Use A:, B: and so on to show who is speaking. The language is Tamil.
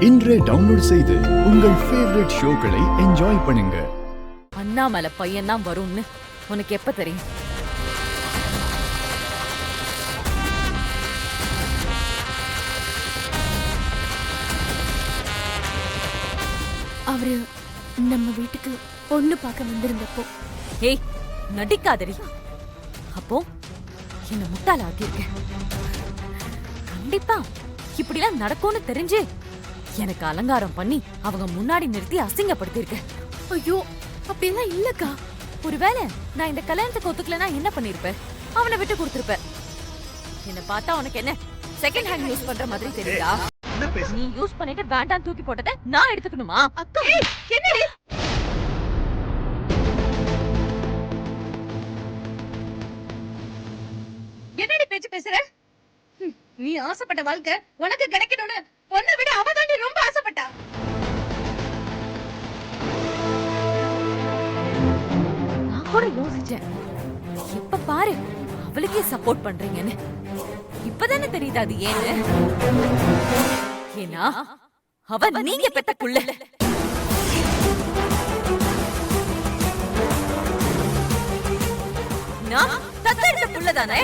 A: இன்றே டவுன்லோட் செய்து உங்கள் ஃபேவரட் ஷோக்களை என்ஜாய் பண்ணுங்க.
B: அண்ணாமலை பையன் தான் வரும்னு உனக்கு எப்ப தெரியும்?
C: அவரு நம்ம வீட்டுக்கு பொண்ணு பார்க்க வந்திருந்தப்போ.
B: ஏய், நடிக்காதடி. அப்போ என்ன முட்டாள ஆக்கியிருக்க. கண்டிப்பா இப்படிலாம் நடக்கும்னு தெரிஞ்சு எனக்கு அலங்காரம் பண்ணி அவங்க முன்னாடி நிறுத்தி அசிங்கப்படுத்திருக்க.
C: ஐயோ, அப்படியெல்லாம் இல்லக்கா.
B: ஒருவேளை நான் இந்த கல்யாணத்துக்கு ஒத்துக்கலனா என்ன பண்ணிருப்ப? அவனை விட்டு கொடுத்திருப்ப. என்ன பார்த்தா உனக்கு என்ன செகண்ட் ஹேண்ட் யூஸ் பண்ற மாதிரி தெரியுதா? நீ யூஸ் பண்ணிட்டு வேண்டாம் தூக்கி போட்டதை நான் எடுத்துக்கணுமா?
C: அக்கா,
B: என்னடி
D: என்னடி பேச்சு பேசுற? நீ ஆசைப்பட்ட வாழ்க்கை உனக்கு கிடைக்கணும்னு பொண்ணை விட அவ தாண்டி ரொம்ப ஆசைப்பட்டா.
B: நான் கூட யோசிச்சேன், இப்ப பாரு அவளுக்கே சப்போர்ட் பண்றீங்கன்னு. இப்பதானே தெரியுது அது ஏன்னு. ஏன்னா அவ நீங்க பெத்த புள்ள. நான் தத்தெடுத்த புள்ளதானே.